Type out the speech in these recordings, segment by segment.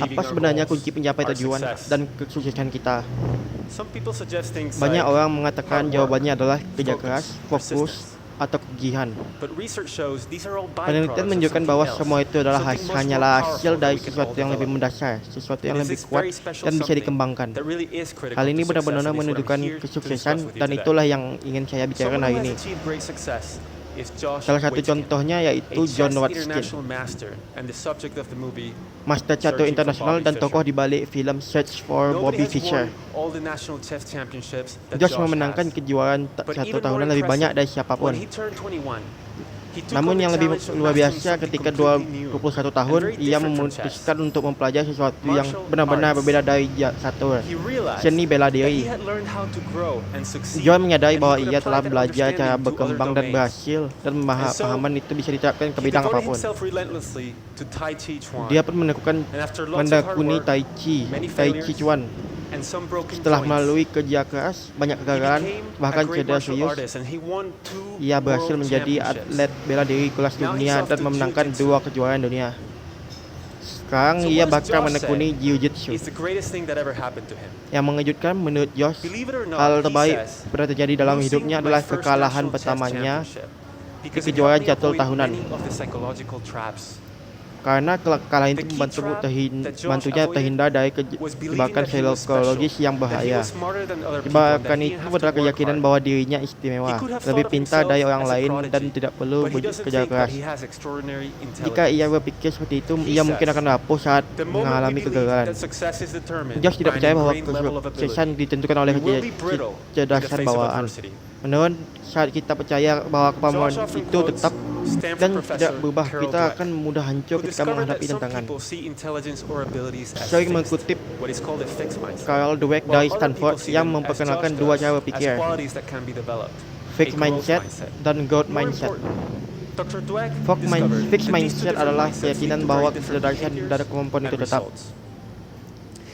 Apa sebenarnya kunci pencapai tujuan dan kesuksesan kita? Banyak orang mengatakan jawabannya adalah kerja keras, fokus, atau kegigihan. Penelitian menunjukkan bahwa semua itu adalah hanyalah hasil dari sesuatu yang lebih mendasar, sesuatu yang lebih kuat dan bisa dikembangkan. Hal ini benar-benar menunjukkan kesuksesan, dan itulah yang ingin saya bicarakan hari ini. Salah satu contohnya yaitu John Watson, master catur internasional dan tokoh di balik film Search for Bobby Fischer. Josh memenangkan kejuaraan satu tahunan lebih banyak dari siapapun. Namun yang lebih luar biasa, ketika 21 tahun, ia memutuskan untuk mempelajari sesuatu yang benar-benar berbeda dari catur, seni bela diri. John menyadari bahwa ia telah belajar cara berkembang dan berhasil, dan pemahaman itu bisa diterapkan ke bidang apapun. Dia pun menekuni Tai Chi Chuan. Setelah melalui kerja keras, banyak kegagalan, bahkan cedera serius, ia berhasil menjadi atlet bela diri kelas dunia dan memenangkan 2 kejuaraan dunia. Sekarang ia bakal menekuni jiu-jitsu. Yang mengejutkan menurut Josh, hal terbaik pernah terjadi dalam hidupnya adalah kekalahan pertamanya di kejuaraan catur tahunan. Karena kekalahan itu membantunya terhindar dari jebakan psikologis yang bahaya. Jebakan itu adalah keyakinan bahwa dirinya istimewa, lebih pintar dari orang lain, dan tidak perlu bekerja keras. Jika ia berpikir seperti itu, ia mungkin akan rapuh saat mengalami kegagalan. Josh tidak percaya bahwa kesuksesan ditentukan oleh kecerdasan bawaan. Menurut, saat kita percaya bahwa kemampuan itu tetap dan tidak berubah, kita akan mudah hancur ketika menghadapi tantangan. Saya mengutip Carol Dweck dari Stanford yang memperkenalkan 2 cara berpikir, fixed mindset dan growth mindset. Fixed mindset adalah keyakinan bahwa kecerdasan dan kemampuan itu tetap.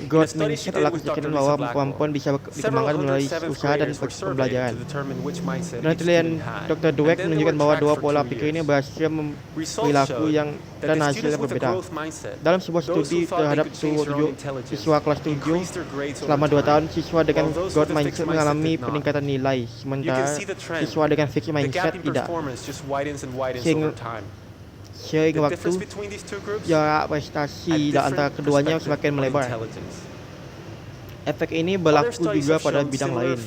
Growth mindset adalah keyakinan bahwa kemampuan bisa dikembangkan melalui usaha dan pembelajaran. Penelitian Dr. Dweck menunjukkan bahwa 2 pola pikir ini berhasil perilaku dan hasilnya berbeda. Dalam sebuah studi terhadap siswa kelas 7, selama 2 tahun, siswa dengan growth mindset mengalami peningkatan nilai, sementara siswa dengan fixed mindset tidak. Seiring waktu, jarak prestasi antara keduanya semakin melebar. Efek ini berlaku juga pada bidang lain.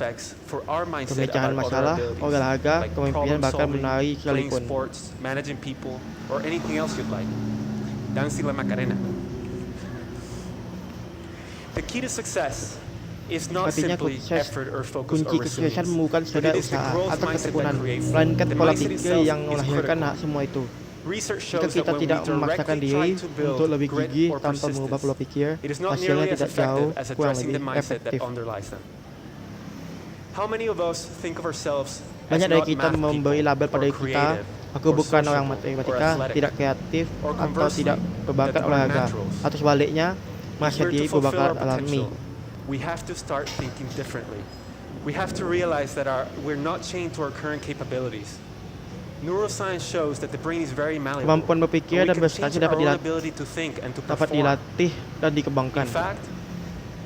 Pemecahan masalah, olahraga, kepemimpinan, bahkan menari sekalipun. Artinya kunci kesuksesan bukan sekedar usaha atau ketekunan, melainkan pola pikir yang melahirkan semua itu. Jika kita tidak memaksakan diri untuk lebih gigih tanpa mengubah pola pikir, hasilnya tidak jauh kurang lebih efektif. Banyak dari kita memberi label pada diri kita, aku bukan orang matematika, tidak kreatif, atau tidak berbakat olahraga, atau sebaliknya, merasa diri berbakat alami. We have to start thinking differently. We have to realize that we're not chained to our current capabilities. Neuroscience shows that the brain is very malleable. Kemampuan berpikir dan berpikir dapat dilatih dan dikembangkan. In fact,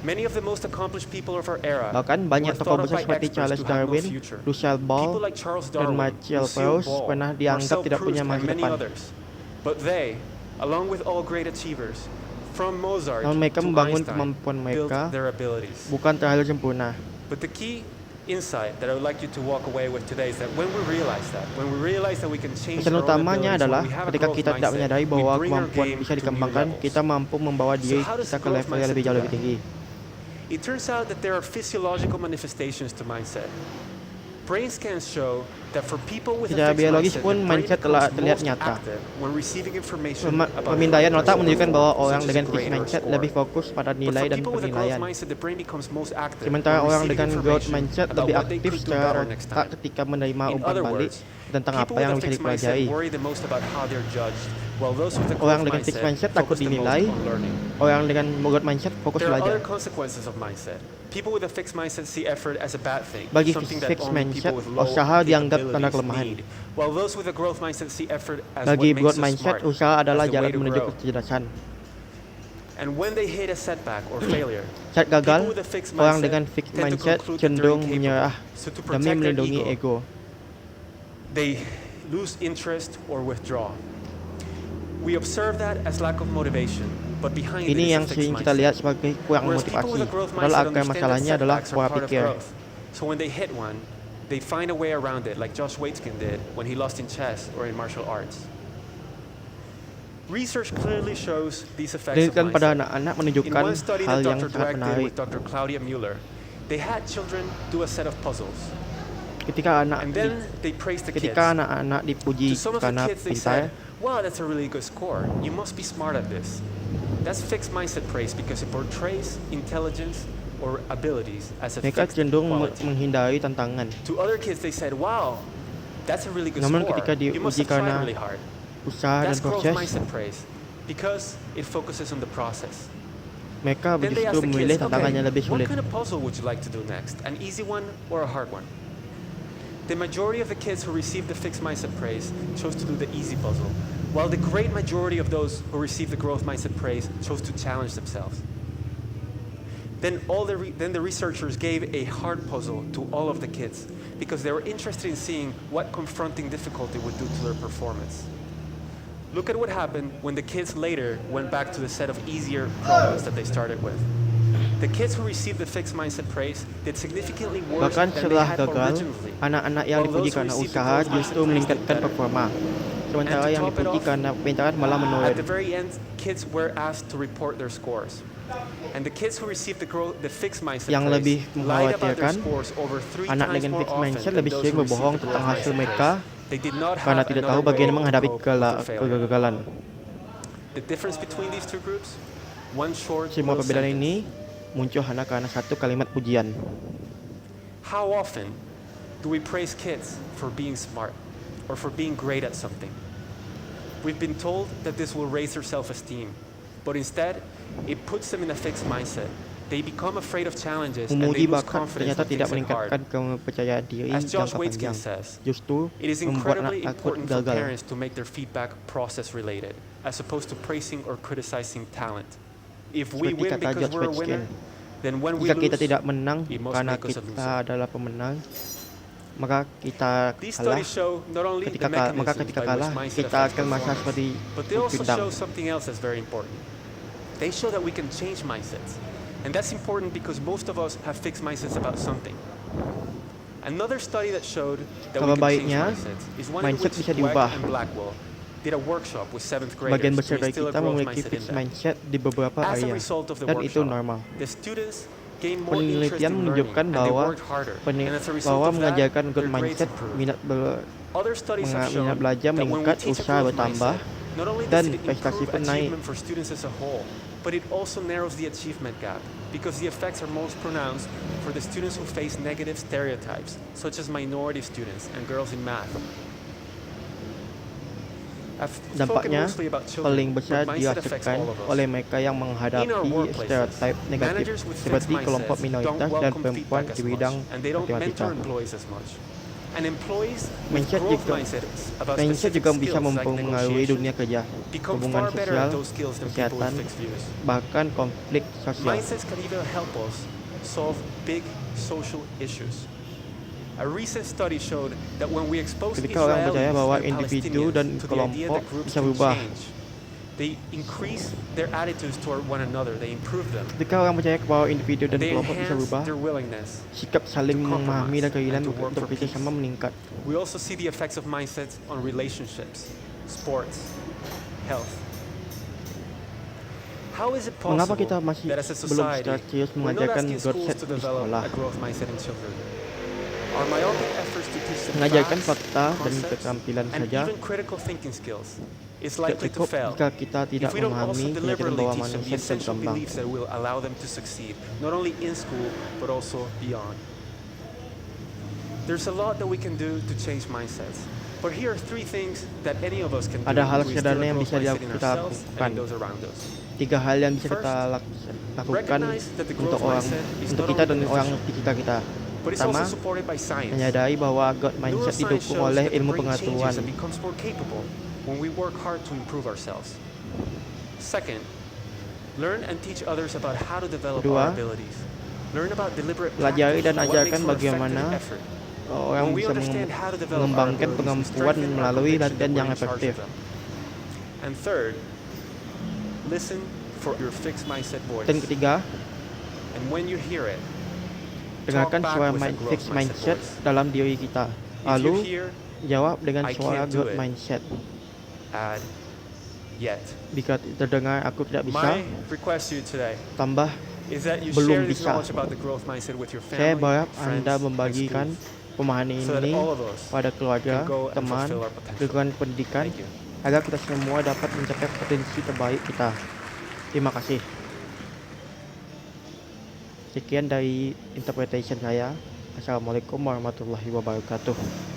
many of the most accomplished people of our era, bahkan banyak tokoh besar seperti Charles Darwin, Lucille Ball, dan Marcel Proust pernah dianggap tidak punya masa depan. But they, along with all great achievers, from Mozart namun mereka to membangun Einstein, kemampuan mereka their abilities. bukan terlalu sempurna. But the key insight that I would like you to walk away with today is that when we realize that we can change pesan our own utamanya abilities, adalah when we have a ketika growth kita tidak mindset, menyadari we bahwa bring our kemampuan game bisa to new dikembangkan, levels. kita mampu membawa diri So how does kita ke growth level yang mindset lebih do jauh lebih that? tinggi. It turns out that there are physiological manifestations to mindset. Brain scans show that for people with a Secara fixed biologis mindset, pun the brain mindset telah becomes terlihat most nyata. active when receiving information about Pemindaian a otak person, menunjukkan bahwa such orang as dengan a fixed grade or a mindset score. lebih fokus pada But nilai for dan people with a growth penilaian. mindset, the brain becomes most active Sementara when orang receiving dengan growth information mindset about lebih what they aktif could do secara better next otak time. ketika menerima In umpan other balik words, tentang people apa with yang a bisa fixed mindset dipelajari. worry the most about how they're judged, while those with a Orang growth dengan fixed mindset mindset takut focus the most dinilai, on learning. orang dengan growth mindset fokus There are belajar. other consequences of mindset. People with a fixed mindset see effort as a bad thing, Bagi something that fixed only mindset, people with low usaha dianggap tanda capabilities kelemahan. need, while those with a growth mindset see effort as Bagi what makes growth us mindset, smart, usaha adalah as the way jalan to menuju grow. kecerdasan. And when they hit a setback or failure, Saat people gagal, with a fixed orang mindset dengan fixed tend to mindset conclude that they're cenderung incapable. menyerah So to demi protect their melindungi ego. they lose interest or withdraw. We observe that as lack of motivation, but behind it Ini is yang a fixed sering kita mindset. lihat sebagai kurang Whereas people motivasi. with a growth Padahal mindset akar understand that masalahnya adalah setbacks are pola part of pikir. growth. So when they hit one, they find a way around it, like Josh Waitzkin did when he lost in chess or in martial arts. Research clearly shows these effects of Penelitian pada mindset. anak-anak In menunjukkan one study hal that yang Dr. sangat Dweck did menarik. with Dr. Claudia Mueller, they had children do a set of puzzles, Ketika and then they praised the kids. ketika anak-anak dipuji To some of the karena kids, they pintar, said, "Wow, that's a really good score. You must be smart at this." That's fixed mindset praise because it portrays intelligence or abilities as a mereka fixed cenderung quality. menghindari tantangan. To other kids, they said, "Wow, that's a really good Namun score. ketika You must diuji have tried karena really hard." Usaha dan That's growth proses, mindset praise because it focuses on the process. mereka Then they ask justru the memilih kids, tantangan yang "Okay, lebih what sulit. kind of puzzle would you like to do next? An easy one or a hard one?" The majority of the kids who received the fixed mindset praise chose to do the easy puzzle, while the great majority of those who received the growth mindset praise chose to challenge themselves. Then the researchers gave a hard puzzle to all of the kids because they were interested in seeing what confronting difficulty would do to their performance. Look at what happened when the kids later went back to the set of easier problems that they started with. The kids who received the fixed mindset praise did significantly worse Bahkan than they setelah had gagal, originally. anak-anak yang While dipuji those who karena received the usaha growth mindset justru praise did meningkatkan better. performa. Sementara And to yang top it dipuji off, karena pintaran malah At the menurun. very end, kids were asked to report their scores. And the kids who received the fixed mindset Yang praise lebih lied about their mengkhawatirkan, scores over 3 anak times dengan more fixed often mindset than lebih those sering who received berbohong the tentang growth hasil mindset mereka praise. They did not karena have tidak another tahu bagaimana way to menghadapi cope with their failure. kegagalan. The difference between these two groups? One short Semua little perbedaan sentence. ini muncul hanya karena satu kalimat pujian. How often do we praise kids for being smart or for being great at something? We've been told that this will raise their self-esteem, but instead, it puts them in a fixed mindset. They become afraid of challenges and they Memuji lose bakat confidence ternyata when tidak things get hard. meningkatkan kepercayaan diri As Josh jangka Waitzkin panjang. says, Justru it is membuat anak incredibly takut important for gagal. parents to make their feedback process related, as opposed to praising or criticizing talent. If we Seperti win kata because Josh we're a Waitzkin, winner, then when we jika kita lose, tidak menang it must karena make us a kita loser. adalah pemenang, maka kita These kalah. studies show not only the Maka mechanisms ketika by which kalah, mindset kita affects akan merasa performance, seperti but they also pindang. show something else that's very important. They show that we can change mindsets. And that's important because most of us have fixed mindsets about something. Another study that showed that we Kabar can change baiknya, mindsets is one in mindset which bisa Dweck diubah. and Blackwell did a workshop with 7th Sebagian graders besar to dari instill a kita growth memiliki mindset in fixed them. mindset di beberapa As a area, result of the dan itu workshop, normal. the students gained more interest Penelitian in learning menunjukkan and they bahwa worked harder. And as a result bahwa of that, mengajarkan their growth grades mindset, improved. Other studies have shown minat belajar that when we meningkat, teach a usaha growth bertambah, mindset, not only dan does it prestasi improve pun naik. achievement for students as a whole, but it also narrows the achievement gap because the effects are most pronounced for the students who face negative stereotypes, such as minority students and girls in math. I've spoken Dampaknya mostly about paling children, besar but mindset affects dirasakan all of us. oleh mereka yang In our menghadapi workplaces, stereotip negatif managers with fixed seperti kelompok mindsets don't minoritas dan welcome perempuan feedback di as bidang much, and they don't matematika. mentor employees as much. And employees with Mindset growth juga- mindsets about Mindset specific juga bisa skills like mempengaruhi dunia negotiation kerja, become hubungan far better sosial, at those skills than people kesehatan, with fixed views. bahkan konflik sosial. Mindsets can even help us solve big social issues. A recent study showed that when we expose Ketika orang percaya Israelis bahwa and individu Palestinians dan to the idea kelompok that groups bisa can berubah. change, they increase their attitudes toward one another, they improve them, Ketika orang percaya bahwa individu dan they kelompok bisa enhance berubah, their willingness. sikap saling to memahami dan compromise keinginan and to work untuk for bekerja sama peace. meningkat. We also see the effects of mindsets on relationships, sports, health. How is it Mengapa possible kita masih that as a belum society secara serius we're not mengajarkan asking growth schools set to di develop sekolah? a growth mindset in children? Our myopic efforts to teach them Mengajarkan facts, fakta dan concepts, keterampilan and saja even critical thinking skills is tidak likely to cukup fail jika kita tidak if we don't also memahami keyakinan deliberately bahwa teach them the manusia bisa essential berkembang. beliefs that will allow them to succeed, not only in school but also beyond. There's a lot that we can do to change mindsets. But here are 3 things that any of us can do Ada hal to instill a sederhana yang growth bisa mindset in kita ourselves lakukan. and in those around us. 3 hal yang bisa First, kita lakukan recognize that the untuk growth orang, mindset is untuk not kita only dan orang beneficial, di sekitar kita. but it's Pertama, also supported by science. menyadari bahwa growth mindset Neuroscience didukung shows oleh that the ilmu brain pengetahuan. changes and becomes more capable when we work hard to improve ourselves. Second, Learn and teach others about how to develop Kedua, our abilities. Learn about deliberate pelajari practice, dan what ajarkan makes for bagaimana effective effort. orang When we bisa understand how to develop our mengembangkan abilities, we kemampuan strengthen our melalui conviction latihan that we're yang in charge efektif. of them. And third, listen for your fixed mindset voice. Dan ketiga, And when you hear it, dengarkan talk back suara with a growth fixed mindset voice. dalam diri kita. If you Lalu hear, jawab dengan "I suara can't do growth it," mindset. add yet. Jika terdengar aku tidak bisa, My request to you today tambah is that you belum share this bisa. knowledge about the growth mindset with your Saya family, berharap friends, Anda and membagikan schools, pemahaman so that ini all of us pada keluarga, can go and teman, fulfill our potential. lingkungan pendidikan, Thank you. agar kita semua dapat mencapai potensi terbaik kita. Terima kasih. Sekian dari interpretation saya. Assalamualaikum warahmatullahi wabarakatuh.